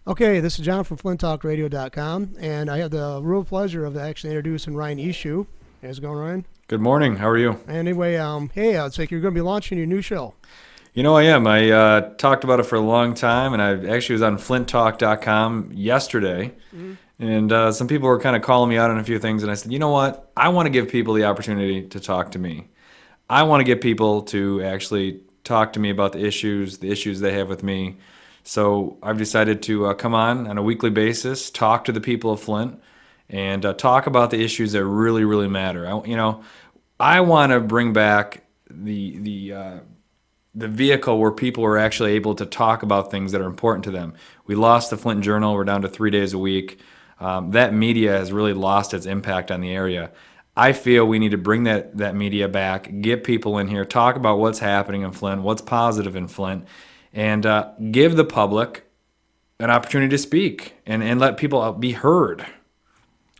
Okay, this is John from FlintTalkRadio.com, and I have the real pleasure of actually introducing Ryan Eashoo. How's it going, Ryan? Good morning. How are you? Anyway, hey, it's like you're going to be launching your new show. You know, I am. I talked about it for a long time, and I actually was on FlintTalk.com yesterday, and some people were kind of calling me out on a few things, and I said, you know what? I want to give people the opportunity to talk to me. I want to get people to actually talk to me about the issues they have with me. So I've decided to come on a weekly basis, talk to the people of Flint, and talk about the issues that really, really matter. I want to bring back the vehicle where people are actually able to talk about things that are important to them. We lost the Flint Journal. We're down to 3 days a week. That media has really lost its impact on the area. I feel we need to bring that media back, get people in here, talk about what's happening in Flint, what's positive in Flint, and give the public an opportunity to speak and let people be heard.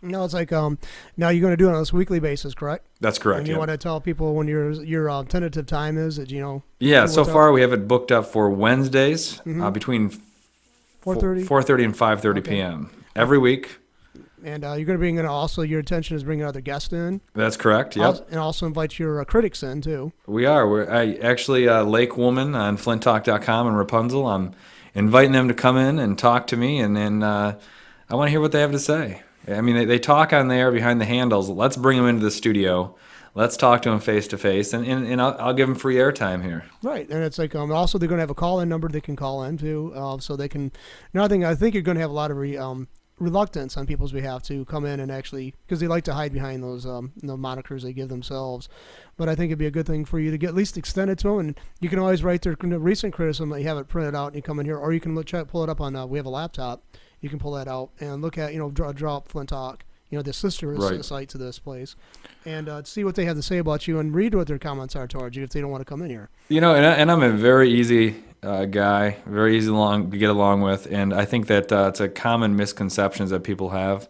No, it's like now you're going to do it on this weekly basis, correct? That's correct. And you want to tell people when your tentative time is that Yeah, so far we have it booked up for Wednesdays between 4:30 and 5:30 p.m. every week. And you're going to bring in also your intention is bringing other guests in. That's correct. Yep. And also invite your critics in too. We are. I actually Lake Woman on FlintTalk.com and Rapunzel. I'm inviting them to come in and talk to me, and then I want to hear what they have to say. I mean, they talk on there behind the handles. Let's bring them into the studio. Let's talk to them face to face, and I'll give them free airtime here. Right, and it's like also they're going to have a call-in number they can call in to, so they can. I think you're going to have a lot of reluctance on people's behalf to come in and actually, because they like to hide behind those monikers they give themselves. But I think it'd be a good thing for you to get at least extend it to them, and you can always write their recent criticism. You have it printed out, and you come in here, or you can pull it up on. We have a laptop. You can pull that out and look at draw up Flint Talk, the sister site to this place, and see what they have to say about you and read what their comments are towards you if they don't want to come in here. And I'm a very easy guy, very easy to get along with, and I think that it's a common misconceptions that people have,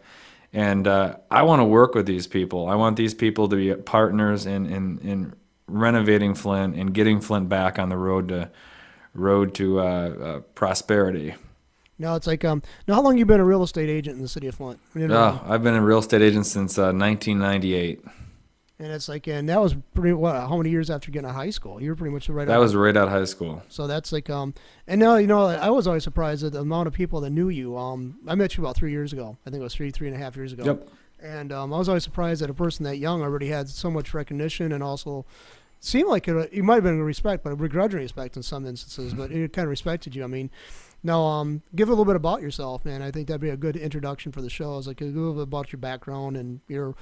and I want to work with these people. I want these people to be partners in renovating Flint and getting Flint back on the road to prosperity. Now it's like now how long have you been a real estate agent in the city of Flint? I've been a real estate agent since 1998. And it's like, and that was pretty how many years after getting out of high school? You were pretty much right out. That was right out of high school. So that's like and now I was always surprised at the amount of people that knew you. I met you about 3 years ago. I think it was three and a half years ago. Yep. And I was always surprised that a person that young already had so much recognition and also seemed like you might have been respect, but a begrudging respect in some instances, but it kind of respected you. I mean. Now, give a little bit about yourself, man. I think that'd be a good introduction for the show. It's like a little bit about your background and your,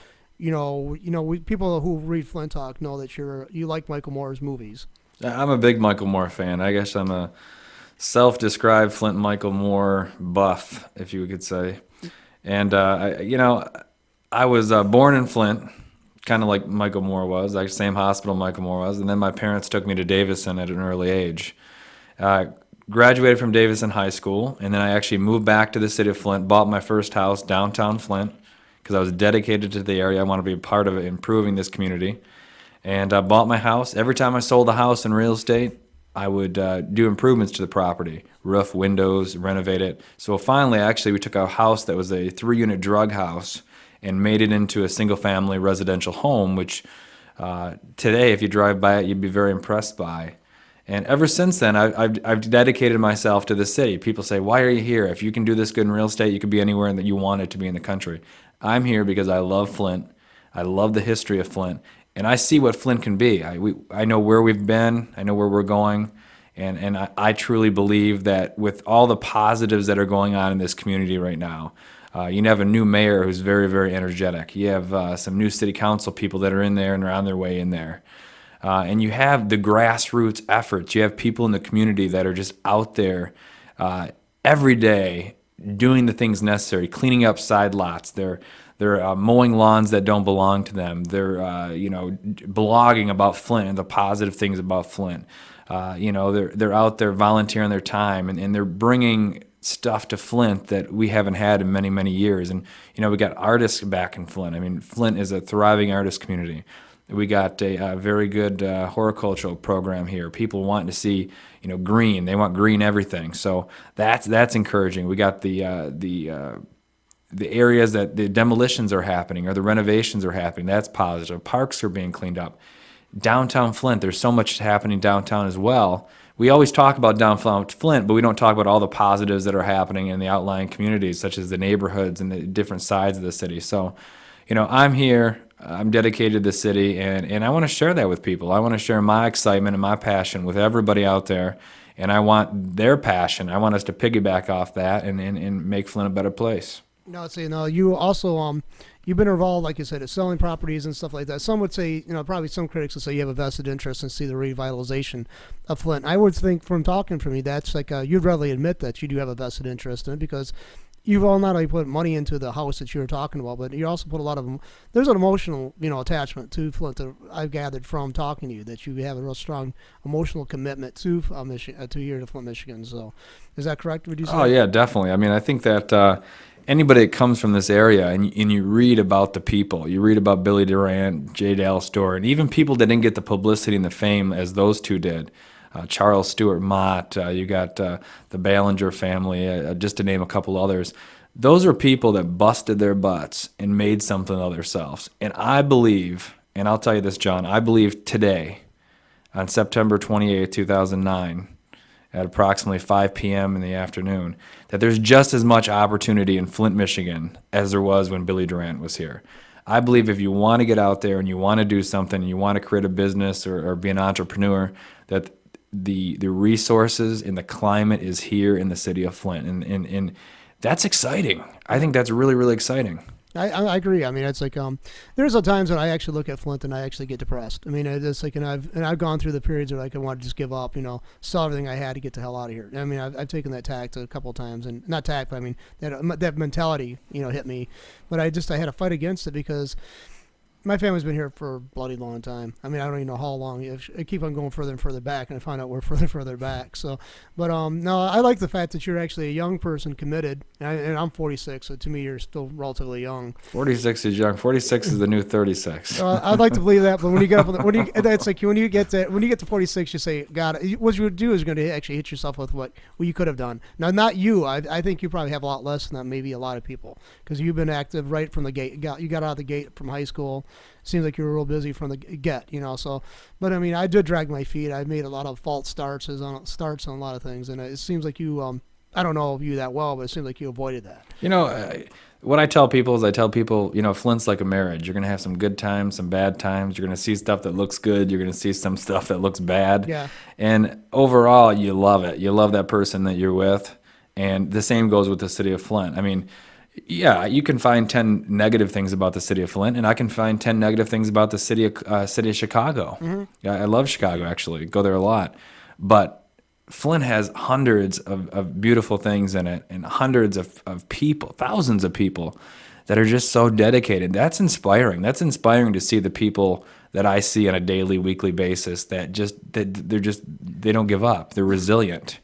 people who read Flint Talk know that you like Michael Moore's movies. I'm a big Michael Moore fan. I guess I'm a self-described Flint Michael Moore buff, if you could say. And I was born in Flint, kind of like Michael Moore was, like same hospital Michael Moore was, and then my parents took me to Davison at an early age. Graduated from Davison High School, and then I actually moved back to the city of Flint, bought my first house downtown Flint because I was dedicated to the area. I want to be a part of improving this community. And I bought my house. Every time I sold a house in real estate, I would do improvements to the property, roof, windows, renovate it. So finally, actually, we took a house that was a 3-unit drug house and made it into a single-family residential home, which today, if you drive by it, you'd be very impressed by. And ever since then, I've dedicated myself to the city. People say, why are you here? If you can do this good in real estate, you could be anywhere that you wanted to be in the country. I'm here because I love Flint. I love the history of Flint. And I see what Flint can be. I know where we've been. I know where we're going. And I truly believe that with all the positives that are going on in this community right now, you have a new mayor who's very, very energetic. You have some new city council people that are in there and are on their way in there. And you have the grassroots efforts. You have people in the community that are just out there every day doing the things necessary, cleaning up side lots. They're mowing lawns that don't belong to them. They're blogging about Flint and the positive things about Flint. They're out there volunteering their time and they're bringing stuff to Flint that we haven't had in many, many years. And we got artists back in Flint. I mean, Flint is a thriving artist community. We got a very good horticultural program here. People want to see, green. They want green everything. So that's encouraging. We got the areas that the demolitions are happening or the renovations are happening. That's positive. Parks are being cleaned up. Downtown Flint, there's so much happening downtown as well. We always talk about downtown Flint, but we don't talk about all the positives that are happening in the outlying communities, such as the neighborhoods and the different sides of the city. So, I'm here, I'm dedicated to the city, and I want to share that with people. I want to share my excitement and my passion with everybody out there, and I want their passion. I want us to piggyback off that and make Flint a better place. No, see, no, you also you've been involved, like you said, in selling properties and stuff like that. Some would say, probably some critics would say you have a vested interest in see the revitalization of Flint. I would think from talking from you, that's like you'd readily admit that you do have a vested interest in it because you've all not only put money into the house that you were talking about, but you also put a lot of there's an emotional, attachment to Flint that I've gathered from talking to you that you have a real strong emotional commitment to here to Flint, Michigan. So, is that correct? Would you say? Oh yeah, definitely. I mean, I think that. Anybody that comes from this area and you read about the people, you read about Billy Durant, J. Dallas Store, and even people that didn't get the publicity and the fame as those two did. Charles Stewart Mott, you got the Ballinger family, just to name a couple others. Those are people that busted their butts and made something of themselves. And I believe, and I'll tell you this, John, I believe today, on September 28, 2009, at approximately 5 p.m. in the afternoon, that there's just as much opportunity in Flint, Michigan as there was when Billy Durant was here. I believe if you want to get out there and you want to do something, and you want to create a business or be an entrepreneur, that the resources and the climate is here in the city of Flint. And that's exciting. I think that's really, really exciting. I agree. I mean, it's like there's times when I actually look at Flint and I actually get depressed. I mean, it's like, and I've gone through the periods where like I want to just give up, sell everything I had to get the hell out of here. I mean, I've taken that tact a couple of times, and not tact, but I mean that mentality, hit me. But I had to fight against it because my family's been here for a bloody long time. I mean, I don't even know how long. I keep on going further and further back, and I find out we're further and further back. So, but no, I like the fact that you're actually a young person, committed. And I'm 46, so to me, you're still relatively young. 46 is young. 46 is the new 36. I'd like to believe that, but when you get up, it's like when you get to 46, you say, God, what you would do is you're going to actually hit yourself with what you could have done. Now, not you. I think you probably have a lot less than that, maybe a lot of people, because you've been active right from the gate. You got out of the gate from high school. Seems like you were real busy from the get, So, but I mean, I did drag my feet. I made a lot of false starts on a lot of things, and it seems like you. I don't know you that well, but it seems like you avoided that. What I tell people is, Flint's like a marriage. You're gonna have some good times, some bad times. You're gonna see stuff that looks good. You're gonna see some stuff that looks bad. Yeah. And overall, you love it. You love that person that you're with, and the same goes with the city of Flint. I mean. Yeah, you can find 10 negative things about the city of Flint, and I can find 10 negative things about the city of Chicago. Mm-hmm. Yeah, I love Chicago, actually. Go there a lot. But Flint has hundreds of beautiful things in it, and hundreds of people, thousands of people that are just so dedicated. That's inspiring. That's inspiring to see the people that I see on a daily, weekly basis that they don't give up. They're resilient.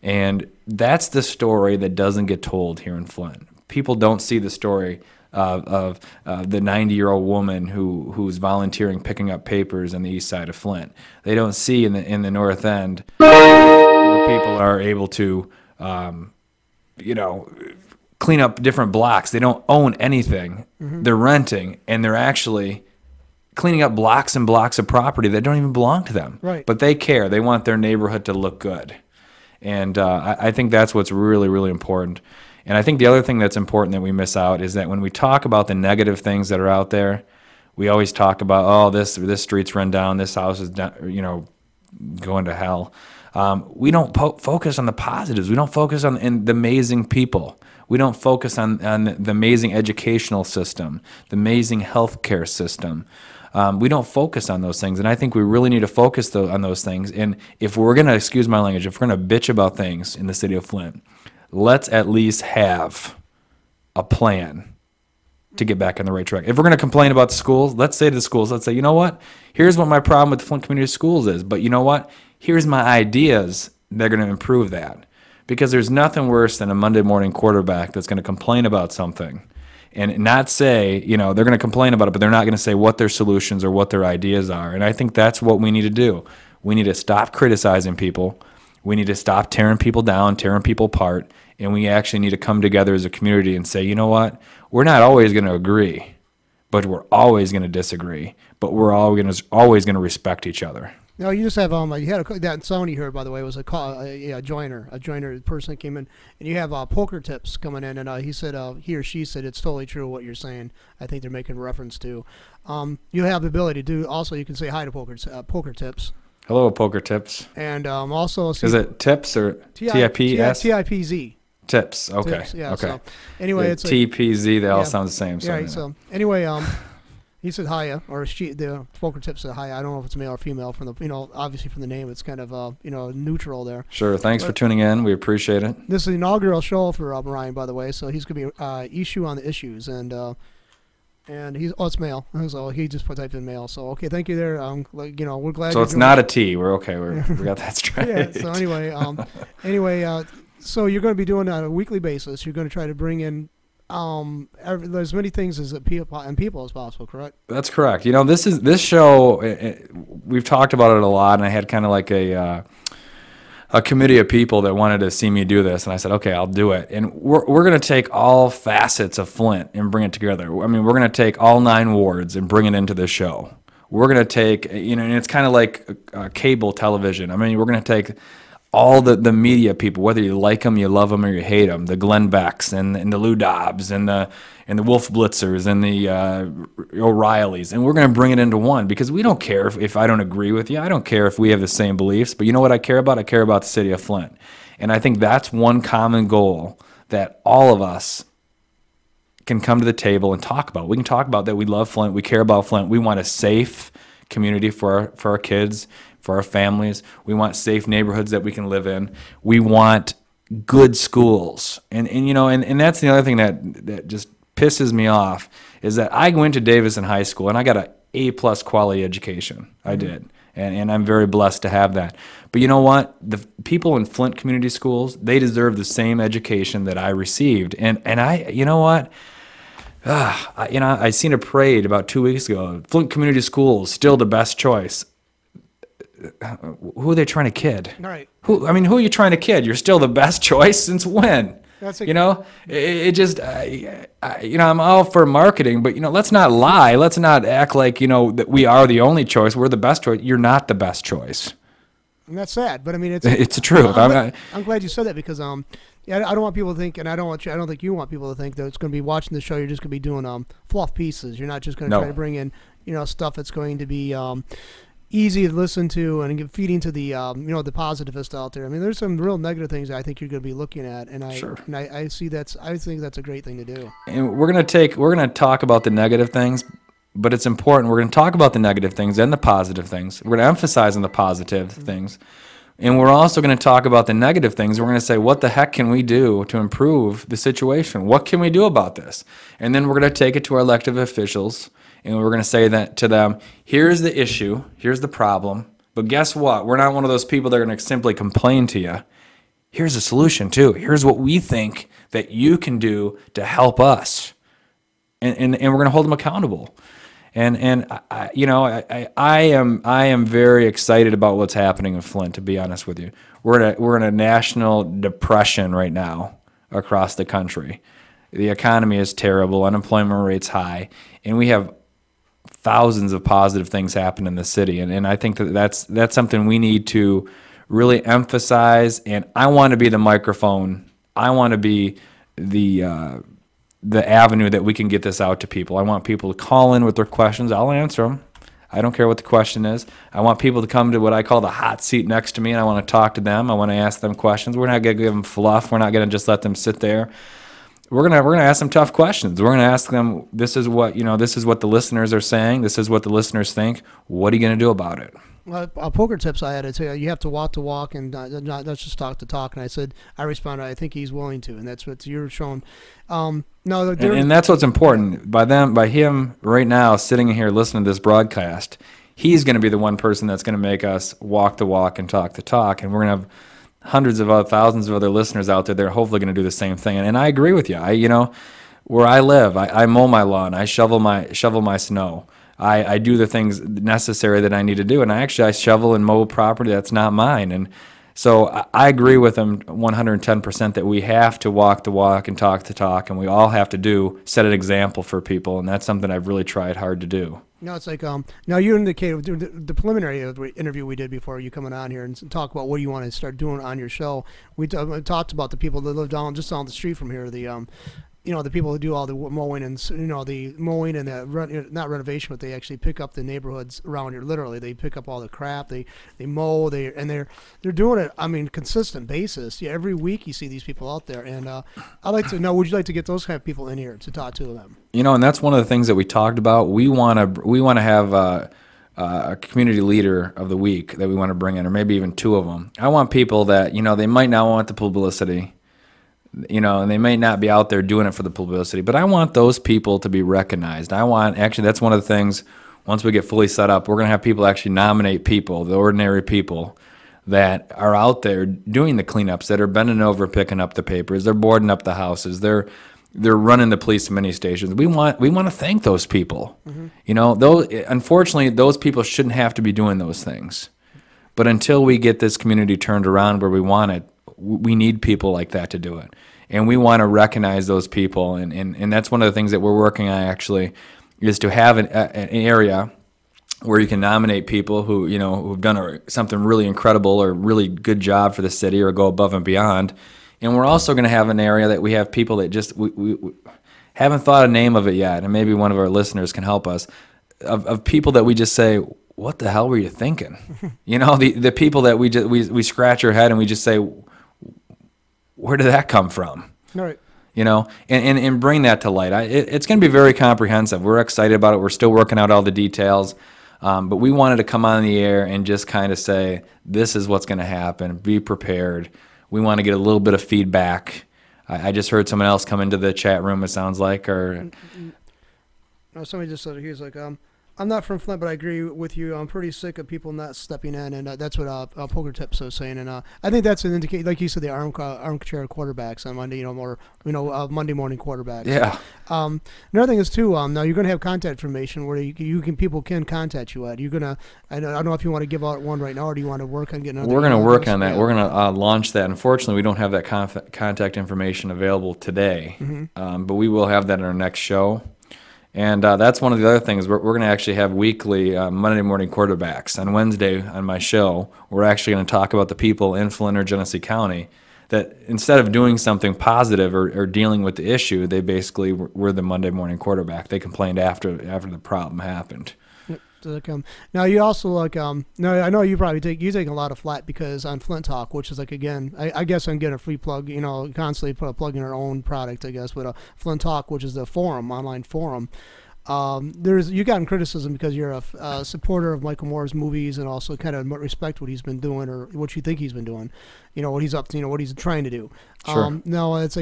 And that's the story that doesn't get told here in Flint. People don't see the story of the 90-year-old woman who's volunteering picking up papers on the east side of Flint. They don't see in the north end where people are able to, clean up different blocks. They don't own anything. Mm-hmm. They're renting, and they're actually cleaning up blocks and blocks of property that don't even belong to them. Right. But they care. They want their neighborhood to look good. And I think that's what's really, really important. And I think the other thing that's important that we miss out is that when we talk about the negative things that are out there, we always talk about, oh, this street's run down, this house is going to hell. We don't focus on the positives. We don't focus on the amazing people. We don't focus on the amazing educational system, the amazing healthcare system. We don't focus on those things, and I think we really need to focus on those things. And if we're going to, excuse my language, if we're going to bitch about things in the city of Flint, let's at least have a plan to get back on the right track. If we're going to complain about the schools, let's say to the schools, let's say, you know what? Here's what my problem with the Flint Community Schools is, but you know what? Here's my ideas that are going to improve that. Because there's nothing worse than a Monday morning quarterback that's going to complain about something and not say, you know, they're going to complain about it, but they're not going to say what their solutions or what their ideas are. And I think that's what we need to do. We need to stop criticizing people. We need to stop tearing people down, tearing people apart, and we actually need to come together as a community and say, you know what, we're not always going to agree, but we're always going to disagree, but we're always going to respect each other. No, you just have you had that sound you heard, by the way, was a joiner person that came in, and you have poker tips coming in, and he said he or she said it's totally true what you're saying. I think they're making reference to. You have the ability to do also. You can say hi to poker tips. Hello, poker tips. And also, is it tips or TIPS? TIPZ. Tips. Okay. Tips, yeah. Okay. So anyway, it's TPZ. They all sound the same. So yeah. So anyway, he said hiya, or she. The poker tip said hiya. I don't know if it's male or female. From the obviously from the name, it's kind of neutral there. Sure. Thanks for tuning in. We appreciate it. This is the inaugural show for Ryan, by the way. So he's gonna be Eashoo on the issues, and he's it's male. So he just typed in male. So okay, thank you there. We're glad. So it's not a T. We're okay. We got that straight. Yeah. So anyway, so you're going to be doing it on a weekly basis. You're going to try to bring in as many things as people as possible, correct? That's correct. You know, this show, we've talked about it a lot, and I had kind of like a committee of people that wanted to see me do this, and I said, okay, I'll do it. And we're going to take all facets of Flint and bring it together. I mean, we're going to take all 9 wards and bring it into the show. We're going to take, and it's kind of like cable television. I mean, we're going to take all the media people, whether you like them, you love them, or you hate them, the Glenn Becks and the Lou Dobbs and the Wolf Blitzers and the O'Reillys, and we're going to bring it into one, because we don't care if I don't agree with you. I don't care if we have the same beliefs, but you know what I care about? I care about the city of Flint. And I think that's one common goal that all of us can come to the table and talk about. We can talk about that we love Flint, we care about Flint, we want a safe community for our kids, for our families. We want safe neighborhoods that we can live in. We want good schools. And that's the other thing that just pisses me off, is that I went to Davison High School and I got an A+ quality education. I did. And I'm very blessed to have that. But you know what? The people in Flint community schools, they deserve the same education that I received. And I, you know what? I seen a parade about 2 weeks ago. Flint community schools, still the best choice. Who are they trying to kid? Right. Who are you trying to kid? You're still the best choice since when? I'm all for marketing, but let's not lie. Let's not act like that we are the only choice. We're the best choice. You're not the best choice. And that's sad, but I mean it's the truth. I'm glad you said that, because I don't want people to think, and I don't think you want people to think that it's going to be watching the show. You're just going to be doing fluff pieces. You're not just going to try to bring in stuff that's going to be easy to listen to and feeding to the the positivist out there. I mean, there's some real negative things that I think you're going to be looking at, and I think that's a great thing to do. And we're going to talk about the negative things, but it's important. We're going to talk about the negative things and the positive things. We're going to emphasize on the positive things. And we're also going to talk about the negative things. We're going to say, what the heck can we do to improve the situation? What can we do about this? And then we're going to take it to our elected officials, and we're going to say that to them, here's the issue, here's the problem, but guess what? We're not one of those people that are going to simply complain to you. Here's a solution too. Here's what we think that you can do to help us. And we're going to hold them accountable. And I am very excited about what's happening in Flint, to be honest with you. We're in a national depression right now across the country. The economy is terrible, unemployment rate's high, and we have thousands of positive things happen in the city. And I think that's something we need to really emphasize. And I want to be the microphone. I want to be the avenue that we can get this out to people. I want people to call in with their questions. I'll answer them. I don't care what the question is. I want people to come to what I call the hot seat next to me, and I want to talk to them. I want to ask them questions. We're not going to give them fluff. We're not going to just let them sit there. We're gonna ask them tough questions. We're gonna ask them, this is what the listeners are saying. This is what the listeners think. What are you gonna do about it? Well, poker tips I had to say, you have to walk and not just talk the talk. And I said, I responded, I think he's willing to, and that's what you're showing. And that's what's important. By him right now sitting here listening to this broadcast, he's going to be the one person that's going to make us walk the walk and talk the talk, and we're going to have thousands of other listeners out there that are hopefully going to do the same thing. And I agree with you. where I live, I mow my lawn, I shovel my snow. I do the things necessary that I need to do, and I shovel and mow property that's not mine. And so I agree with him 110% that we have to walk the walk and talk the talk, and we all have to set an example for people, and that's something I've really tried hard to do. No, it's like now you indicated the preliminary interview we did before you coming on here and talk about what you want to start doing on your show. We talked about the people that live down the street from here, the people who do all the mowing and the mowing and not renovation, but they actually pick up the neighborhoods around here. Literally, they pick up all the crap. They mow. They're doing it. I mean, consistent basis. Yeah, every week you see these people out there. And I'd like to know, would you like to get those kind of people in here to talk to them? And that's one of the things that we talked about. We want to have a community leader of the week that we want to bring in, or maybe even two of them. I want people that they might not want the publicity. And they may not be out there doing it for the publicity, but I want those people to be recognized. Actually, that's one of the things, once we get fully set up, we're going to have people actually nominate people, the ordinary people that are out there doing the cleanups, that are bending over, picking up the papers, they're boarding up the houses, they're running the police mini stations. We want to thank those people. Mm-hmm. Unfortunately, those people shouldn't have to be doing those things. But until we get this community turned around where we want it, we need people like that to do it. And we want to recognize those people. And that's one of the things that we're working on, actually, is to have an area where you can nominate people who've done something really incredible or really good job for the city or go above and beyond. And we're also going to have an area that we have people that just we haven't thought a name of it yet, and maybe one of our listeners can help us, of people that we just say, what the hell were you thinking? The people that we scratch our head and we just say, where did that come from? All right. And bring that to light. It's going to be very comprehensive. We're excited about it. We're still working out all the details. But we wanted to come on the air and just kind of say, this is what's going to happen. Be prepared. We want to get a little bit of feedback. I just heard someone else come into the chat room, it sounds like. No, somebody just said, he was like, I'm not from Flint, but I agree with you. I'm pretty sick of people not stepping in, and that's what Poker Tips was saying. And I think that's an indicator, like you said, the armchair quarterbacks on Monday, Monday morning quarterbacks. Yeah. Another thing is too, now you're going to have contact information where people can contact you at. You're gonna, I don't know if you want to give out one right now, or do you want to work on getting another? We're going to work on that. Yeah. We're going to launch that. Unfortunately, we don't have that contact information available today, mm-hmm. But we will have that in our next show. And that's one of the other things. We're going to actually have weekly Monday morning quarterbacks. On Wednesday on my show, we're actually going to talk about the people in Flint or Genesee County that instead of doing something positive or dealing with the issue, they basically were the Monday morning quarterback. They complained after the problem happened. Now you also now I know you probably take a lot of flack because on Flint Talk, which is again, I guess I'm getting a free plug, constantly put a plug in our own product, I guess, but Flint Talk, which is the online forum. You gotten criticism because you're a supporter of Michael Moore's movies and also kind of respect what he's been doing or what you think he's been doing, what he's up to, what he's trying to do. Sure. Now it's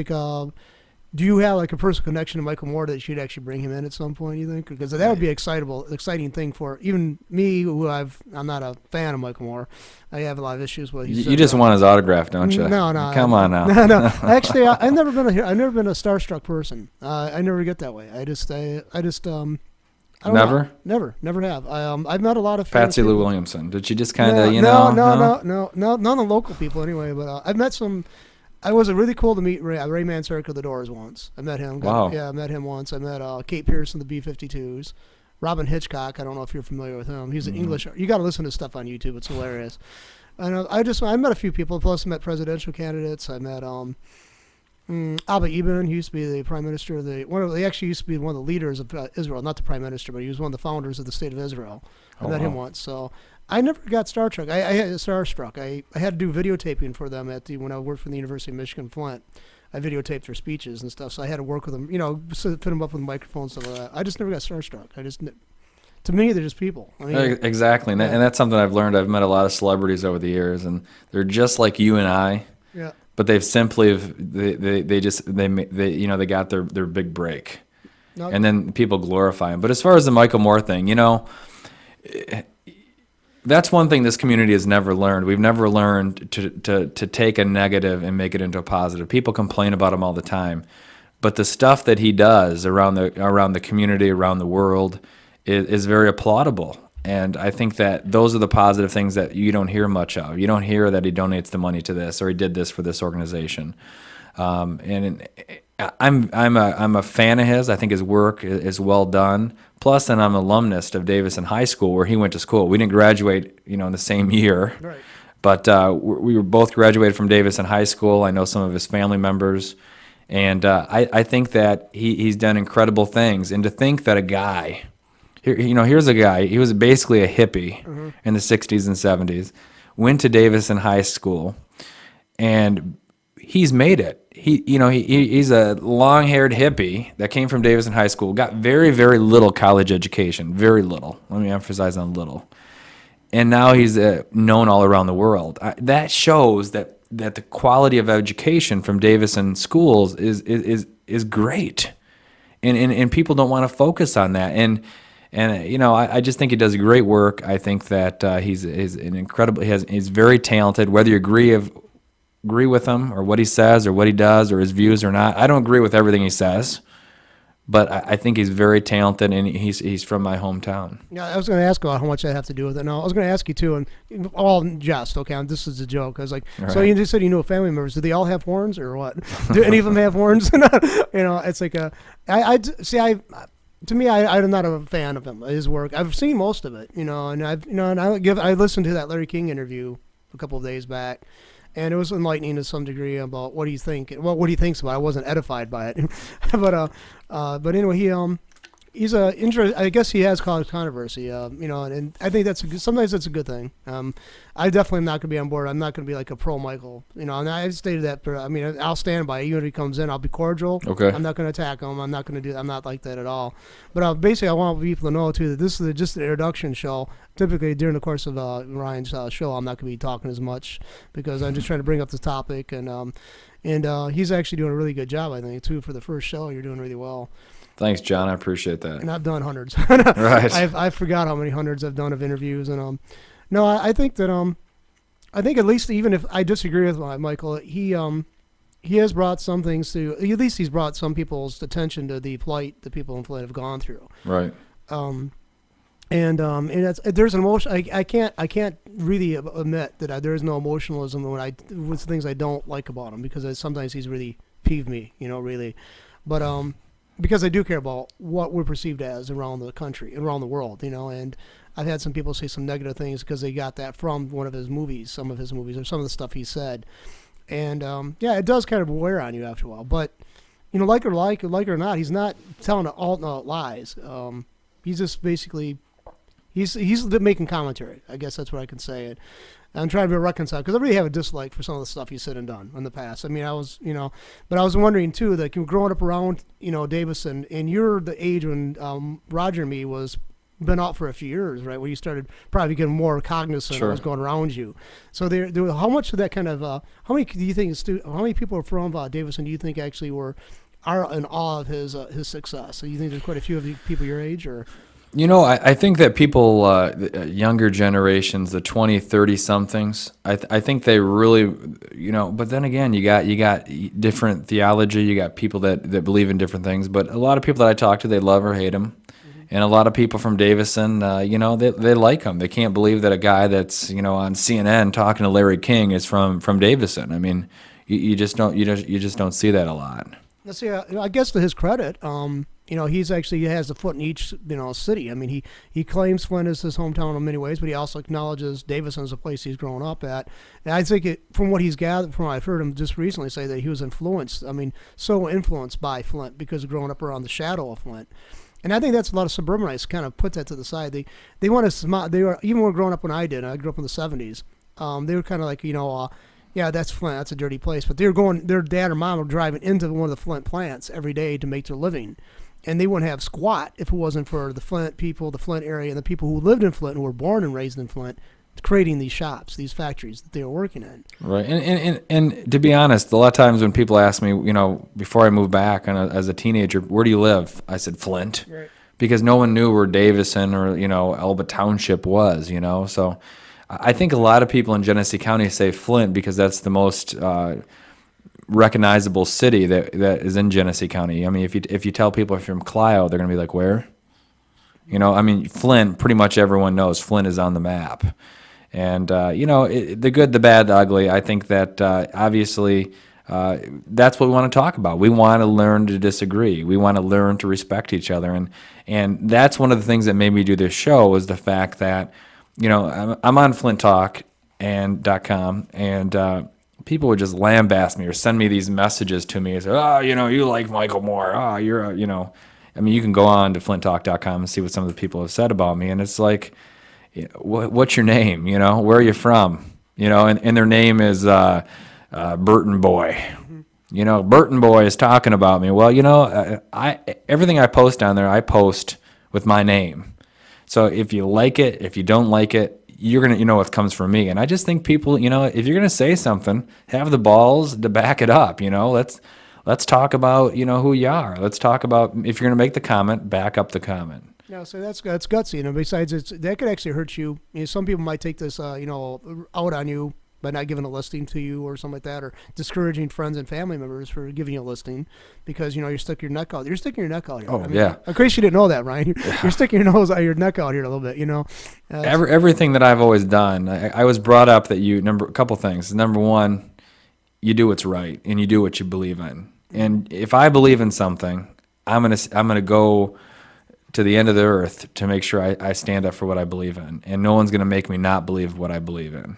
do you have a personal connection to Michael Moore that you'd actually bring him in at some point, you think? Because that would be exciting thing for even me, who I'm not a fan of Michael Moore. I have a lot of issues with. You just want his autograph, don't you? No. Come on now. No. Actually, I've never been a starstruck person. I never get that way. I don't never? Never have. I've met a lot of Patsy Lou Williamson. Did she just kind of, No, none of the local people anyway. But I've met some. I was really cool to meet Ray Manzarek of the Doors once. I met him. Wow. Yeah, I met him once. I met Kate Pierce of the B-52s. Robin Hitchcock. I don't know if you're familiar with him. He's an English. You got to listen to stuff on YouTube. It's hilarious. And I met a few people. Plus, I met presidential candidates. I met Abba Eban. He used to be the prime minister of He actually used to be one of the leaders of Israel, not the prime minister, but he was one of the founders of the state of Israel. I met him once. So I never got starstruck. I had starstruck. I had to do videotaping for them when I worked for the University of Michigan Flint. I videotaped their speeches and stuff, so I had to work with them. Fit them up with microphones and stuff like that. I just never got starstruck. To me, they're just people. Exactly, and that's something I've learned. I've met a lot of celebrities over the years, and they're just like you and I. Yeah. But they've simply they got their big break, and then people glorify them. But as far as the Michael Moore thing, that's one thing this community has never learned. We've never learned to take a negative and make it into a positive. People complain about him all the time. but the stuff that he does around the community, around the world, is very applaudable. And I think that those are the positive things that you don't hear much of. You don't hear that he donates the money to this or he did this for this organization. And I'm a fan of his. I think his work is well done. Plus, then I'm an alumnus of Davison High School, where he went to school. We didn't graduate, in the same year, Right. but we were both graduated from Davison High School. I know some of his family members, and I think that he's done incredible things. And to think that a guy, here's a guy. He was basically a hippie in the '60s and '70s. Went to Davison High School, and he's made it. He's a long-haired hippie that came from Davison High School, got very, very little college education, very little. Let me emphasize on little. And now he's known all around the world. That shows that the quality of education from Davison schools is great, and people don't want to focus on that. And I just think he does great work. I think that he's an incredible. He's very talented. Whether you agree with him or what he says or what he does or his views or not. I don't agree with everything he says, but I think he's very talented, and he's from my hometown. Yeah, I was going to ask about how much that have to do with it. No, I was going to ask you too, and all in jest. Okay, this is a joke. I was like, Right. So you just said you knew family members. Do they all have horns or what? Do any of them have horns? It's like to me, I'm not a fan of his work. I've seen most of it, and I listened to that Larry King interview a couple of days back. And it was enlightening to some degree about what he thinks about it. I wasn't edified by it, but anyway, he's I guess he has caused controversy, and I think sometimes that's a good thing. I definitely am not going to be on board. I'm not going to be like a pro Michael, and I stated that. But I'll stand by it. Even if he comes in, I'll be cordial. Okay. I'm not going to attack him. I'm not like that at all. But basically, I want people to know too that this is just an introduction show. Typically, during the course of Ryan's show, I'm not going to be talking as much because I'm just trying to bring up the topic, and he's actually doing a really good job, I think, too. For the first show, you're doing really well. Thanks, John. I appreciate that. And I've done hundreds. Right. I forgot how many hundreds I've done of interviews, and no, I think that I think at least even if I disagree with Michael, he has brought some things to. At least he's brought some people's attention to the plight that people in Flint have gone through. Right. And there's an emotion. I can't really admit that there is no emotionalism with things I don't like about him, because sometimes he's really peeved me, really. But because I do care about what we're perceived as around the country, around the world, and I've had some people say some negative things because they got that from one of his movies, some of the stuff he said, and it does kind of wear on you after a while. But like it or not, he's not telling alt lies. He's just basically. He's making commentary. I guess that's what I can say. And I'm trying to be reconciled because I really have a dislike for some of the stuff he's said and done in the past. But I was wondering too that growing up around Davison, and you're the age when Roger and me was been out for a few years, right? When you started probably getting more cognizant of what's going around you. So how much of that kind of how many do you think how many people from Davison do you think actually are in awe of his success? So you think there's quite a few of the people your age, or? I think that people, younger generations, the 20, 30-somethings, I think they really, but then again, you got different theology, you got people that believe in different things, but a lot of people that I talk to, they love or hate him. Mm-hmm. And a lot of people from Davison, they like him. They can't believe that a guy that's, on CNN talking to Larry King is from Davison. I mean, you just don't see that a lot. Let's see, I guess to his credit, he has a foot in each, city. I mean, he claims Flint is his hometown in many ways, but he also acknowledges Davison as a place he's grown up at. And I think from what he's gathered, from what I've heard him just recently say, that he was so influenced by Flint because of growing up around the shadow of Flint. And I think that's a lot of suburbanites kind of put that to the side. They want to, they were, even when growing up when I did, I grew up in the 70s, they were kind of like, yeah, that's Flint. That's a dirty place. But their dad or mom were driving into one of the Flint plants every day to make their living. And they wouldn't have squat if it wasn't for the Flint people, the Flint area, and the people who lived in Flint, who were born and raised in Flint, creating these shops, these factories that they were working in. Right. And to be honest, a lot of times when people ask me, before I moved back as a teenager, where do you live? I said Flint. Right. Because no one knew where Davison or, Elba Township was, So I think a lot of people in Genesee County say Flint because that's the most recognizable city that is in Genesee County. I mean, if you tell people if you're from Clio, they're gonna be like, where? You know, I mean, Flint. Pretty much everyone knows Flint is on the map, and you know, the good, the bad, the ugly. I think that obviously. That's what we want to talk about. We want to learn to disagree. We want to learn to respect each other, and that's one of the things that made me do this show was the fact that, you know, I'm on flinttalk.com, and people would just lambast me or send me these messages to me and say, oh, you know, you like Michael Moore. Oh, you're, you know, I mean, you can go on to flinttalk.com and see what some of the people have said about me, and it's like, what's your name? You know, where are you from? You know, and their name is Burton Boy. You know, Burton Boy is talking about me. Well, you know, everything I post down there, I post with my name. So if you like it, if you don't like it, you're gonna, you know, what comes from me. And I just think people, you know, if you're gonna say something, have the balls to back it up. You know, let's talk about, you know, who you are. Let's talk about, if you're gonna make the comment, back up the comment. No, so that's gutsy. You know, besides, that could actually hurt you. You know, some people might take this, you know, out on you by not giving a listing to you or something like that, or discouraging friends and family members for giving you a listing because, you know, you're sticking your neck out. You're sticking your neck out here. Oh, I mean, yeah. In case you didn't know that, Ryan, you're sticking your neck out here a little bit, you know. Everything that I've always done, I was brought up that a couple things. Number one, you do what's right and you do what you believe in. And if I believe in something, I'm gonna go to the end of the earth to make sure I stand up for what I believe in, and no one's gonna make me not believe what I believe in.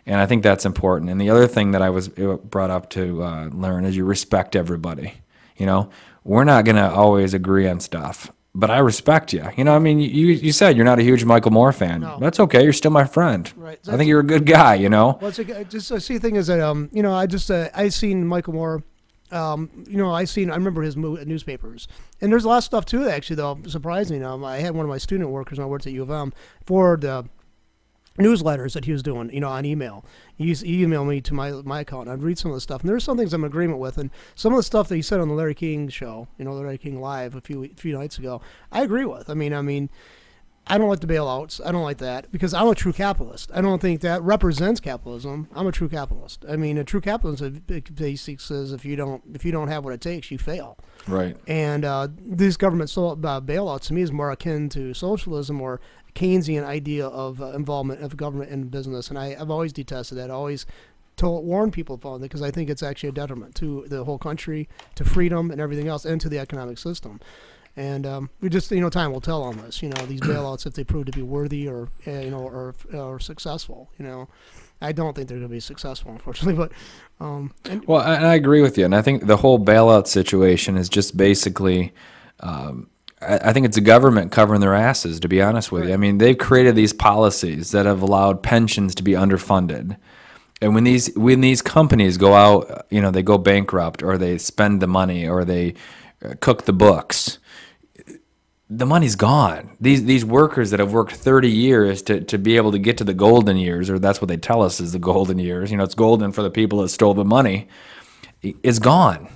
And I think that's important. And the other thing that I was brought up to learn is you respect everybody. You know, we're not going to always agree on stuff, but I respect you. You know, I mean, you said you're not a huge Michael Moore fan. No. That's okay. You're still my friend. Right. I think you're a good guy, you know. Well, just the thing is that, you know, I seen Michael Moore. You know, I remember his newspapers, and there's a lot of stuff too. Actually, though, surprisingly, I had one of my student workers when I worked at U of M for the newsletters that he was doing, you know, on email. He emailed me to my account, and I'd read some of the stuff, and there's some things I'm in agreement with, and some of the stuff that he said on the Larry King show, you know, the Larry King Live a few nights ago, I agree with. I mean, I don't like the bailouts. I don't like that because I'm a true capitalist. I don't think that represents capitalism. I'm a true capitalist. I mean, a true capitalist basically says if you don't have what it takes, you fail. Right. And this government bailouts to me is more akin to socialism or Keynesian idea of involvement of government in business, and I've always detested that. I always warn people about it because I think it's actually a detriment to the whole country, to freedom and everything else, and to the economic system. And we just, you know, time will tell on this. You know, these bailouts, if they prove to be worthy or you know, or successful. You know, I don't think they're going to be successful, unfortunately. But well, I agree with you, and I think the whole bailout situation is just basically. I think it's the government covering their asses, to be honest with you. I mean, they've created these policies that have allowed pensions to be underfunded. And when these companies go out, you know, they go bankrupt or they spend the money or they cook the books, the money's gone. These workers that have worked 30 years to be able to get to the golden years, or that's what they tell us is the golden years, you know, it's golden for the people that stole the money, is gone.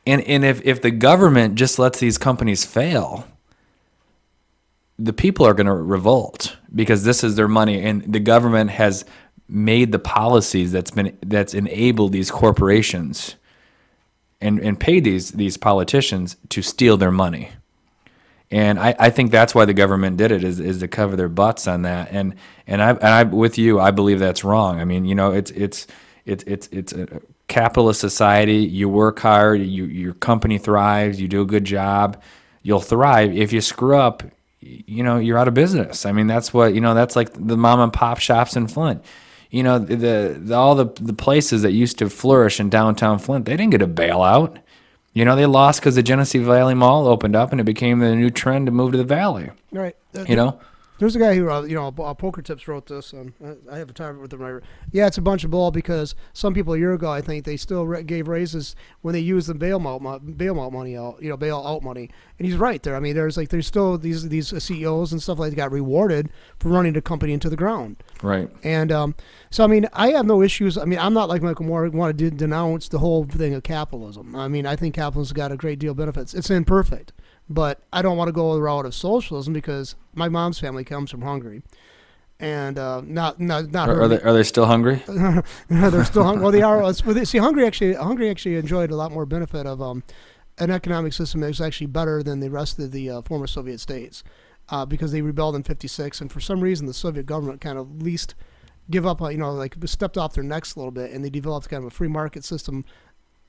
And if the government just lets these companies fail, the people are going to revolt because this is their money, and the government has made the policies that's enabled these corporations and paid these politicians to steal their money. And I think that's why the government did it is to cover their butts on that. And I with you, I believe that's wrong. I mean, you know, it's a capitalist society. You work hard, your company thrives, you do a good job, you'll thrive. If you screw up, you know, you're out of business. I mean, that's what, you know, that's like the mom and pop shops in Flint. You know, all the places that used to flourish in downtown Flint, they didn't get a bailout. You know, they lost because the Genesee Valley Mall opened up and it became the new trend to move to the valley. Right. You know? There's a guy who, you know, Poker Tips wrote this, and I have a time with him. Yeah, it's a bunch of bull because some people a year ago, I think, they still gave raises when they used the bailout money out, you know, bailout money. And he's right there. I mean, there's still these CEOs and stuff like that got rewarded for running the company into the ground. Right. And so, I mean, I have no issues. I mean, I'm not like Michael Moore, want to denounce the whole thing of capitalism. I mean, I think capitalism's got a great deal of benefits. It's imperfect. But I don't want to go the route of socialism because my mom's family comes from Hungary. and not Are they still hungry? they're still hungry. Well, they are. See, Hungary actually enjoyed a lot more benefit of an economic system that was actually better than the rest of the former Soviet states, because they rebelled in '56, and for some reason the Soviet government kind of least give up, like stepped off their necks a little bit, and they developed kind of a free market system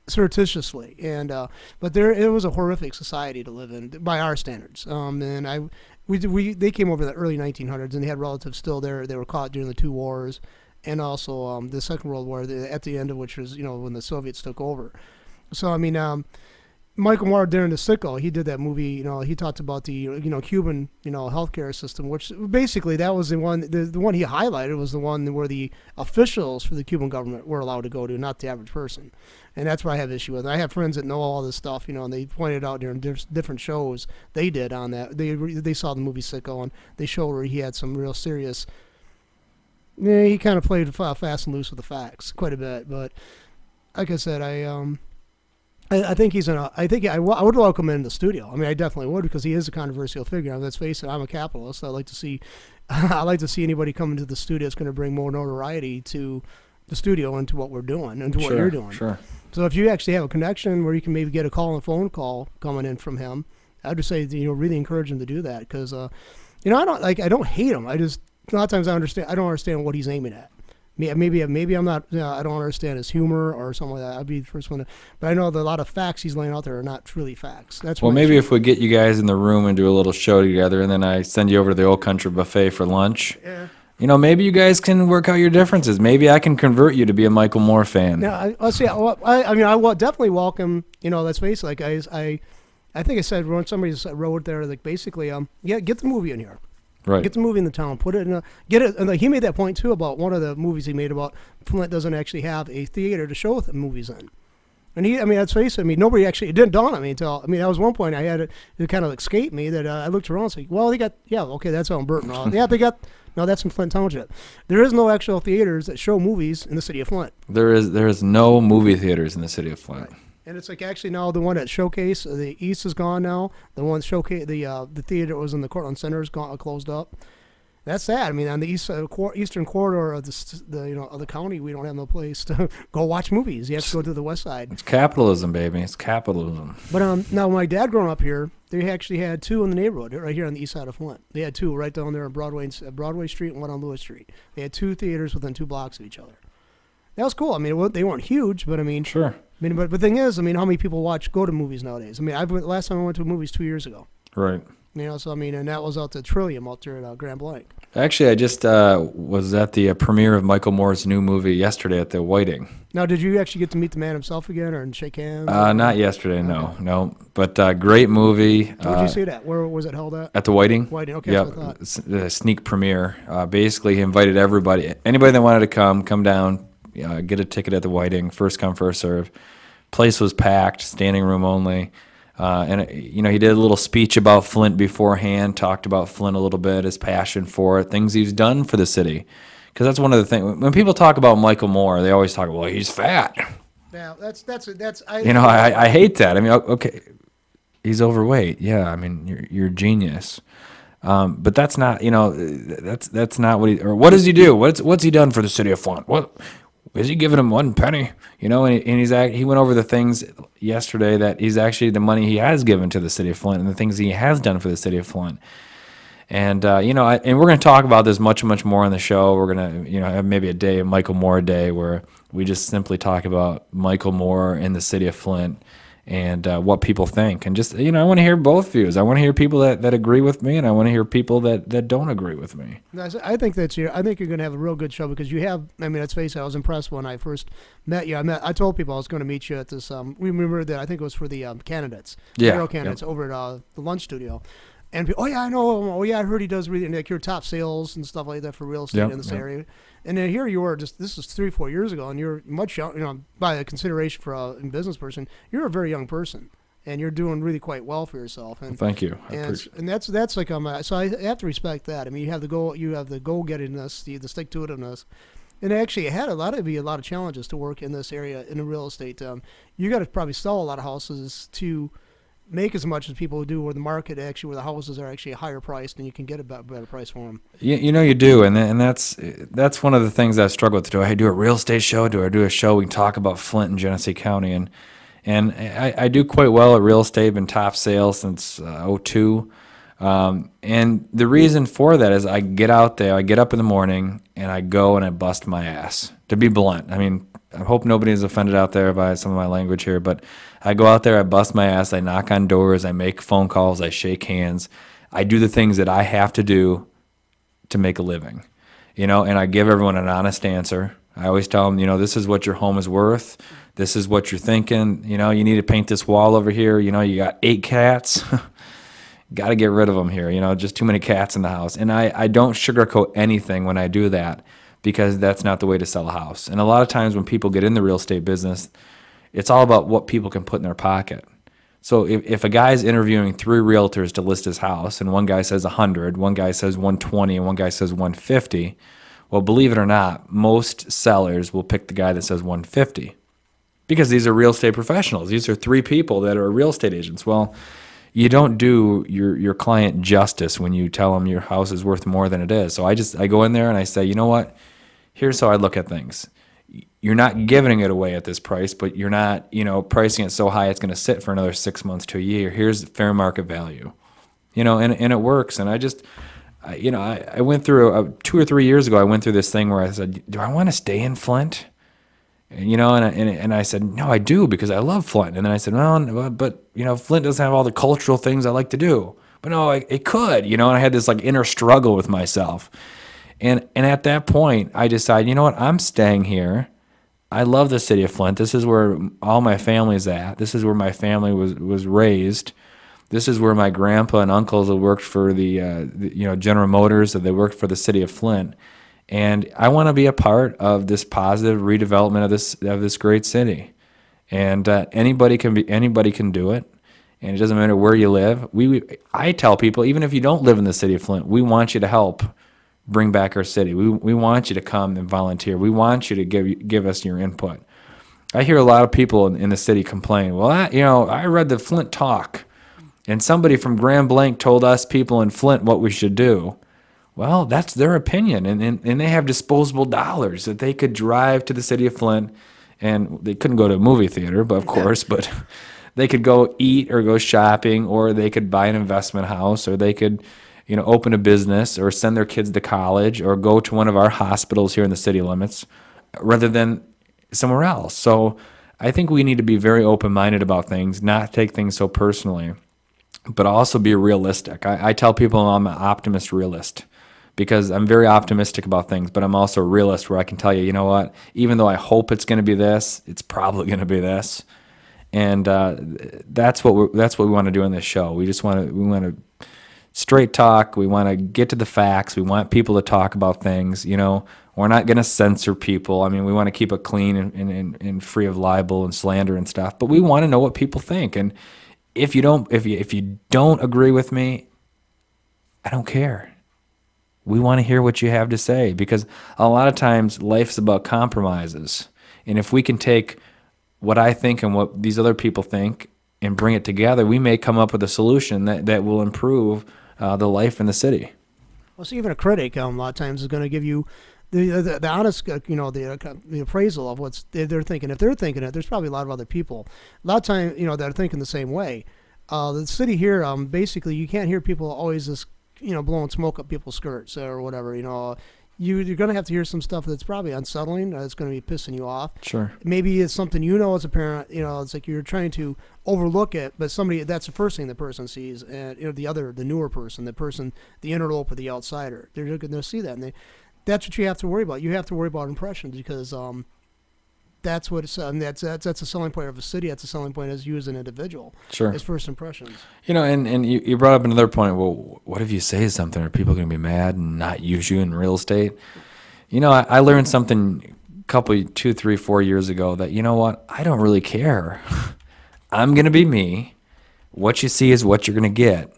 surreptitiously. And but it was a horrific society to live in by our standards. And they came over in the early 1900s, and they had relatives still there. They were caught during the two wars, and also the Second World War, at the end of which was when the Soviets took over. So I mean, Michael Moore during the Sicko, he did that movie. He talked about the Cuban healthcare system, which basically that was the one. The one he highlighted was the one where the officials for the Cuban government were allowed to go to, not the average person. And that's what I have issue with. I have friends that know all this stuff, and they pointed out during different shows they did on that. They saw the movie Sicko, and they showed where he had some real serious. Yeah, he kind of played fast and loose with the facts quite a bit, but like I said, I think I would welcome him in the studio. I mean, I definitely would, because he is a controversial figure. I mean, let's face it, I'm a capitalist. I like to see anybody come into the studio that's going to bring more notoriety to the studio and to what we're doing and to what you're doing. Sure. So if you actually have a connection where you can maybe get a phone call coming in from him, I'd just say really encourage him to do that, because I don't hate him. I just a lot of times I don't understand what he's aiming at. Maybe I'm not. I don't understand his humor or something like that. I'd be the first one to. But I know that a lot of facts he's laying out there are not truly facts. That's well, maybe if we get you guys in the room and do a little show together, and then I send you over to the Old Country Buffet for lunch. Yeah. Maybe you guys can work out your differences. Maybe I can convert you to be a Michael Moore fan. Yeah, I'll see. I mean, I will definitely welcome. Let's face it. Like I think I said when somebody wrote there, like basically, get the movie in here. Right. Get the movie in the town. Put it in get it. And he made that point too about one of the movies he made about Flint doesn't actually have a theater to show the movies in. And let's face it. Nobody actually. It didn't dawn on me until. That was one point I had it kind of escaped me that I looked around and said, well, they got okay, that's out in Burton. Yeah, they got. No, that's in Flint Township. There is no actual theaters that show movies in the city of Flint. There is no movie theaters in the city of Flint. Right. And it's like actually now the one at Showcase, the East is gone now. The one Showcase, the theater that was in the Cortland Center is closed up. That's sad. On the eastern corridor of the county, we don't have no place to go watch movies. You have to go to the west side. It's capitalism, baby. It's capitalism. But now, my dad growing up here, they actually had two in the neighborhood right here on the east side of Flint. They had two right down there on Broadway Street and one on Lewis Street. They had two theaters within 2 blocks of each other. That was cool. They weren't huge, but sure. But the thing is, how many people go to movies nowadays? Last time I went to movies 2 years ago. Right. And that was out to Trillium out there at Grand Blanc. Actually, I just was at the premiere of Michael Moore's new movie yesterday at the Whiting. Now, did you actually get to meet the man himself again and shake hands? Not yesterday, okay. No. But great movie. Where did you see that? Where was it held at? At the Whiting. Whiting, okay, yeah, that's what I thought. The sneak premiere. Basically, he invited anybody that wanted to come down, get a ticket at the Whiting, first come, first serve. Place was packed, standing room only. And he did a little speech about Flint beforehand, talked about Flint a little bit, his passion for it, things he's done for the city. Because that's one of the things, when people talk about Michael Moore, they always talk, well, he's fat. Yeah, that's. I hate that. Okay, he's overweight. Yeah, you're a genius. But that's not, that's not what what does he do? What's he done for the city of Flint? What is he giving him 1 penny? And he went over the things yesterday that he's actually the money he has given to the city of Flint and the things he has done for the city of Flint. And and we're going to talk about this much more on the show. We're going to have maybe a Michael Moore day where we just simply talk about Michael Moore and the city of Flint and what people think. And just I want to hear both views. I want to hear people that agree with me, and I want to hear people that don't agree with me. I think you're going to have a real good show because you have. Let's face it. I was impressed when I first met you. I told people I was going to meet you at this. We remember that I think it was for the candidates, candidates over at the lunch studio. And people, I know him. Oh yeah, I heard he does really your top sales and stuff like that for real estate in this area. And then here you were, this is 3-4 years ago, and you're much young, by a consideration for a business person, you're a very young person, and you're doing really quite well for yourself. And thank you. And that's like so I have to respect that. You have the goal-gettingness, the stick-to-itiveness, and actually it had a lot of challenges to work in this area in the real estate. You got to probably sell a lot of houses to make as much as people do, where the market actually, where the houses are actually a higher price, and you can get a better price for them. You know you do, and that's one of the things I struggle with. Do I do a real estate show? Do I do a show we can talk about Flint and Genesee County? And I do quite well at real estate. Been top sales since '02. And the reason for that is I get out there, I get up in the morning, and I go and I bust my ass. To be blunt, I mean, I hope nobody's offended out there by some of my language here, but I go out there, I bust my ass, I knock on doors, I make phone calls, I shake hands, I do the things that I have to do to make a living, and I give everyone an honest answer. I always tell them, this is what your home is worth. This is what you're thinking. You need to paint this wall over here. You got 8 cats. Got to get rid of them here. Just too many cats in the house. And I don't sugarcoat anything when I do that, because that's not the way to sell a house. And a lot of times when people get in the real estate business, it's all about what people can put in their pocket. So if a guy's interviewing 3 realtors to list his house, and one guy says 100, one guy says 120, and one guy says 150, well, believe it or not, most sellers will pick the guy that says 150, because these are real estate professionals. These are 3 people that are real estate agents. Well, you don't do your client justice when you tell them your house is worth more than it is. So I go in there and I say, you know what? Here's how I look at things. You're not giving it away at this price, but you're not, pricing it so high it's going to sit for another 6 months to a year. Here's the fair market value, and it works. And I went through 2 or 3 years ago, I went through this thing where I said, do I want to stay in Flint? And I said, no, I do, because I love Flint. And then I said, well, but Flint doesn't have all the cultural things I like to do. But no, it could, and I had this like inner struggle with myself. And at that point, I decided, you know what, I'm staying here. I love the city of Flint. This is where all my family's at. This is where my family was raised. This is where my grandpa and uncles that worked for the General Motors, that they worked for the city of Flint. And I want to be a part of this positive redevelopment of this great city. And anybody can do it. And it doesn't matter where you live. I tell people, even if you don't live in the city of Flint, we want you to help bring back our city. We want you to come and volunteer. We want you to give us your input. I hear a lot of people in the city complain, well, I read the Flint Talk, and somebody from Grand Blanc told us people in Flint what we should do. Well, that's their opinion, and they have disposable dollars that they could drive to the city of Flint, and they couldn't go to a movie theater, but of course, but they could go eat or go shopping, or they could buy an investment house, or they could open a business, or send their kids to college, or go to one of our hospitals here in the city limits, rather than somewhere else. So I think we need to be very open-minded about things, not take things so personally, but also be realistic. I tell people I'm an optimist realist, because I'm very optimistic about things, but I'm also a realist, where I can tell you, you know what, even though I hope it's going to be this, it's probably going to be this. And that's what we want to do in this show. We want to straight talk. We want to get to the facts. We want people to talk about things. We're not going to censor people. I mean, we want to keep it clean and free of libel and slander and stuff. But we want to know what people think. And if you don't agree with me, I don't care. We want to hear what you have to say, because a lot of times life's about compromises. And if we can take what I think and what these other people think and bring it together, we may come up with a solution that will improve the life in the city. Well, so even a critic, a lot of times, is going to give you the honest, the appraisal of what they're thinking. If they're thinking it, there's probably a lot of other people, a lot of time, that are thinking the same way. The city here, basically, you can't hear people always just, blowing smoke up people's skirts or whatever. You're going to have to hear some stuff that's probably unsettling. That's going to be pissing you off. Sure. Maybe it's something as a parent. It's like you're trying to overlook it, but that's the first thing the person sees, and the newer person, the interloper, the outsider, they're going to see that, and that's what you have to worry about. You have to worry about impressions, because that's what it's. And that's a selling point of a city. That's a selling point as you as an individual. Sure. As first impressions. And you brought up another point. Well, what if you say something? Are people going to be mad and not use you in real estate? I learned something a couple, 2, 3, 4 years ago that, I don't really care. I'm going to be me. What you see is what you're going to get.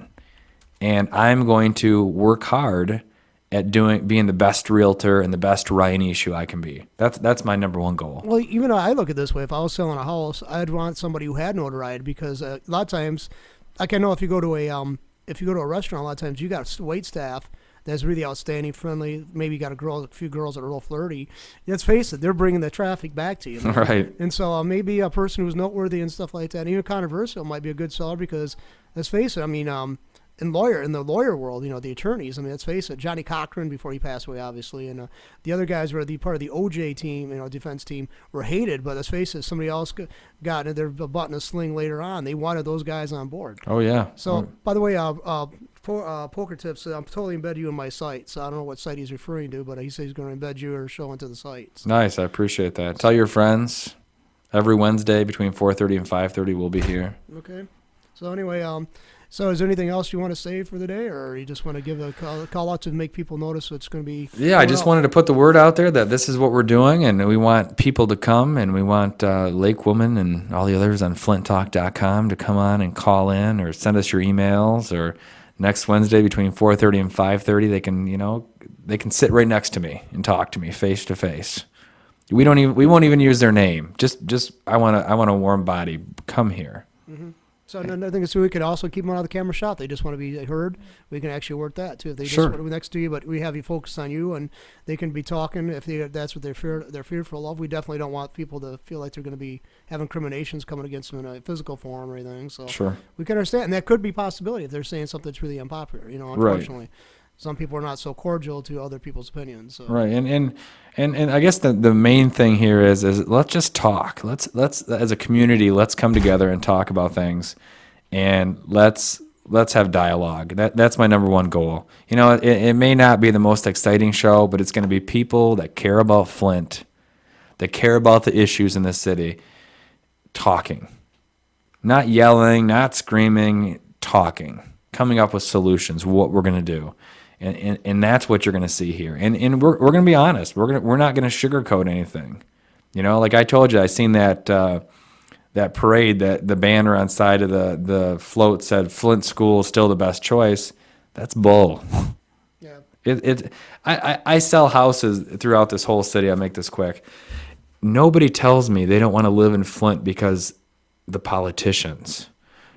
And I'm going to work hard at being the best realtor and the best Ryan Eashoo I can be. That's my number one goal. Well, even though I look at it this way, if I was selling a house, I'd want somebody who had notoriety because a lot of times, like I know if you go to a restaurant, a lot of times you got wait staff that's really outstanding, friendly. Maybe you got a few girls that are real flirty. Let's face it, they're bringing the traffic back to you. Right. And so maybe a person who's noteworthy and stuff like that, even controversial, might be a good seller because let's face it. I mean, in the lawyer world, the attorneys. I mean, let's face it. Johnny Cochran, before he passed away, obviously, and the other guys were part of the OJ team, defense team, were hated. But let's face it, somebody else got their butt in a sling later on. They wanted those guys on board. Oh yeah. So, by the way, Poker Tips, I'm totally embed you in my site. So I don't know what site he's referring to, but he says he's going to embed you or show into the site. So. Nice. I appreciate that. Tell your friends. Every Wednesday between 4:30 and 5:30, we'll be here. Okay. So anyway, so is there anything else you want to say for the day, or you just want to give a call out to make people notice what's going to be? Yeah, I just wanted to put the word out there that this is what we're doing, and we want people to come, and we want Lake Woman and all the others on flinttalk.com to come on and call in or send us your emails. Or next Wednesday between 4:30 and 5:30, they can sit right next to me and talk to me face to face. We won't even use their name. Just I want a warm body. Come here. Mm-hmm. So another thing is we could also keep them out of the camera shot. They just want to be heard. We can actually work that too. If they just want to be next to you, but we have you focus on you, and they can be talking. If that's what they're fearful of, we definitely don't want people to feel like they're going to be having incriminations coming against them in a physical form or anything. So we can understand, and that could be a possibility if they're saying something that's really unpopular. Unfortunately. Right. Some people are not so cordial to other people's opinions. So. Right, and I guess the main thing here is let's just talk. Let's as a community, let's come together and talk about things, and let's have dialogue. That's my number one goal. It may not be the most exciting show, but it's going to be people that care about Flint, that care about the issues in this city, talking, not yelling, not screaming, talking, coming up with solutions. What we're going to do. And that's what you're going to see here. And we're going to be honest. We're not going to sugarcoat anything. Like I told you, I seen that parade, that the banner on side of the float said Flint School is still the best choice. That's bull. Yeah. I sell houses throughout this whole city. I'll make this quick. Nobody tells me they don't want to live in Flint because the politicians.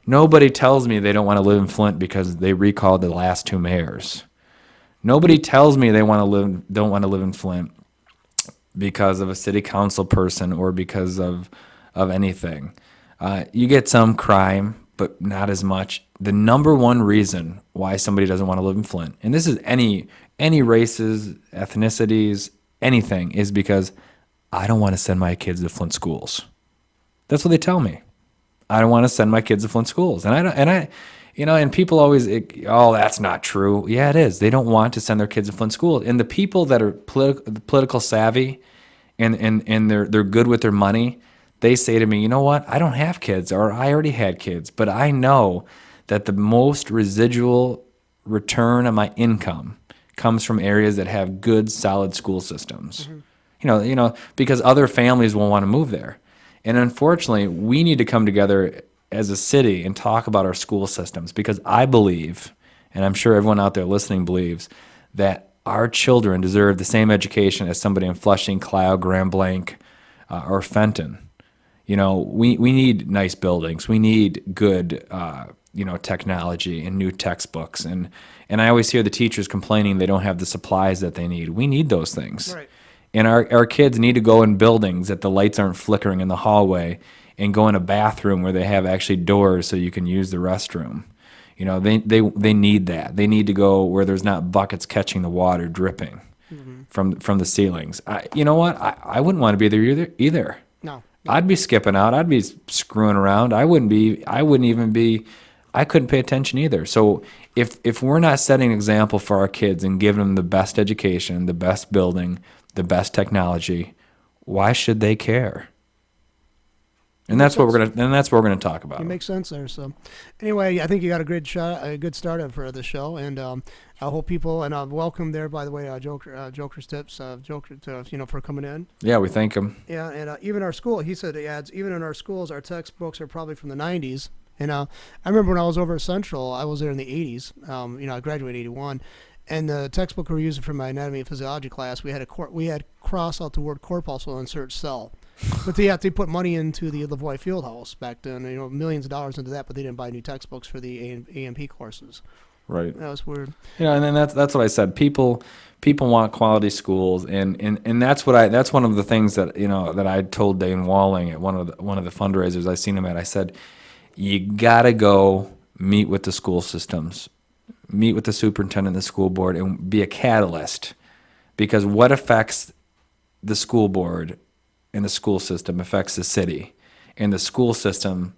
Nobody tells me they don't want to live in Flint because they recalled the last two mayors. Nobody tells me they don't want to live in Flint because of a city council person or because of anything. You get some crime, but not as much. The number one reason why somebody doesn't want to live in Flint, and this is any races, ethnicities, anything, is because I don't want to send my kids to Flint schools. That's what they tell me. I don't want to send my kids to Flint schools, and people always, that's not true. Yeah, it is. They don't want to send their kids to Flint school. And the people that are political savvy and they're good with their money, they say to me, you know what? I don't have kids, or I already had kids, but I know that the most residual return on my income comes from areas that have good, solid school systems. Mm-hmm. Because other families will want to move there. And unfortunately, we need to come together as a city and talk about our school systems, because I believe, and I'm sure everyone out there listening believes, that our children deserve the same education as somebody in Flushing, Clio, Grand Blanc, or Fenton. We need nice buildings. We need good, technology and new textbooks. And I always hear the teachers complaining they don't have the supplies that they need. We need those things. Right. And our kids need to go in buildings that the lights aren't flickering in the hallway, and go in a bathroom where they have actually doors so you can use the restroom. They need that. They need to go where there's not buckets catching the water dripping from the ceilings. You know what? I wouldn't want to be there either. No. I'd be skipping out. I'd be screwing around. I couldn't pay attention either. So if we're not setting an example for our kids and giving them the best education, the best building, the best technology, why should they care? And that's what we're gonna talk about. It makes sense there. So, anyway, I think you got a good start for the show, and I hope people and welcome there. By the way, Joker's tips, for coming in. Yeah, we thank him. Yeah, and even our school, he said, he adds, even in our schools, our textbooks are probably from the '90s. And I remember when I was over at Central, I was there in the '80s. I graduated in '81. And the textbook we were using for my anatomy and physiology class, we had cross out the word corpuscle and insert cell. But they put money into the Lavoie Fieldhouse back then, millions of dollars into that, but they didn't buy new textbooks for the AMP courses. Right. That was weird. And then that's what I said. People want quality schools, and that's one of the things that that I told Dane Walling at one of the fundraisers I seen him at. I said, you gotta go meet with the school systems, meet with the superintendent, the school board, and be a catalyst, because what affects the school board and the school system affects the city, and the school system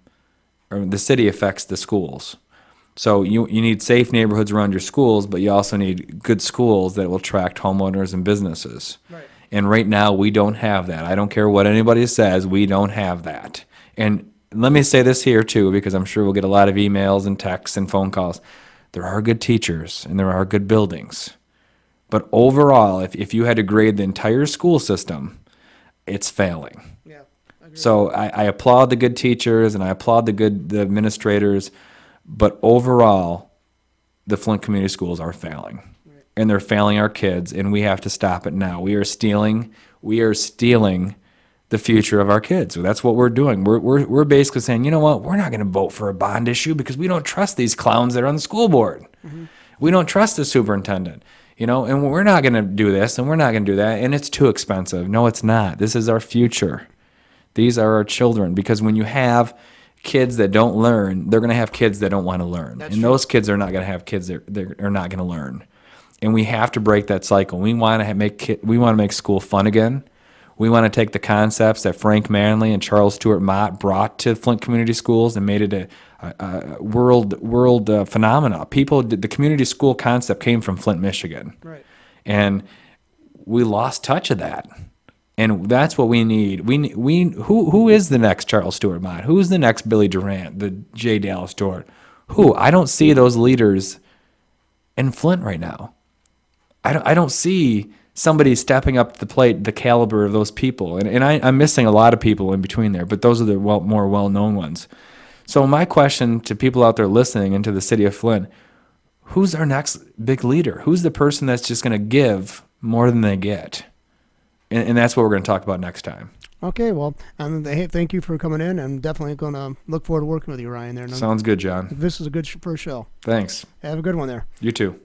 or the city affects the schools. So you need safe neighborhoods around your schools, but you also need good schools that will attract homeowners and businesses. Right. And right now we don't have that. I don't care what anybody says, we don't have that. And let me say this here too, because I'm sure we'll get a lot of emails and texts and phone calls. There are good teachers and there are good buildings. But overall, if you had to grade the entire school system, it's failing. Yeah. I agree. So I applaud the good teachers and I applaud the administrators. But overall, the Flint Community Schools are failing, and they're failing our kids, and we have to stop it now. We are stealing the future of our kids. So that's what we're doing. We're basically saying, you know what? We're not going to vote for a bond issue because we don't trust these clowns that are on the school board. Mm-hmm. We don't trust the superintendent, and we're not going to do this, and we're not going to do that, and it's too expensive. No, it's not. This is our future. These are our children, because when you have kids that don't learn, they're going to have kids that don't want to learn. That's and true. Those kids are not going to have kids that are not going to learn. And we have to break that cycle. We want to make school fun again. We want to take the concepts that Frank Manley and Charles Stewart Mott brought to Flint Community Schools and made it a world phenomena. The community school concept came from Flint, Michigan. Right. And we lost touch of that. And that's what we need. Who is the next Charles Stewart Mott? Who's the next Billy Durant, the J. Dallas Stewart? Who? I don't see those leaders in Flint right now. I don't see somebody stepping up to the plate, the caliber of those people. And I'm missing a lot of people in between there, but those are the more well-known ones. So my question to people out there listening into the city of Flint, who's our next big leader? Who's the person that's just going to give more than they get? And that's what we're going to talk about next time. Okay, well, hey, thank you for coming in. I'm definitely going to look forward to working with you, Ryan. There. Sounds good, John. This is a good first show. Thanks. Have a good one there. You too.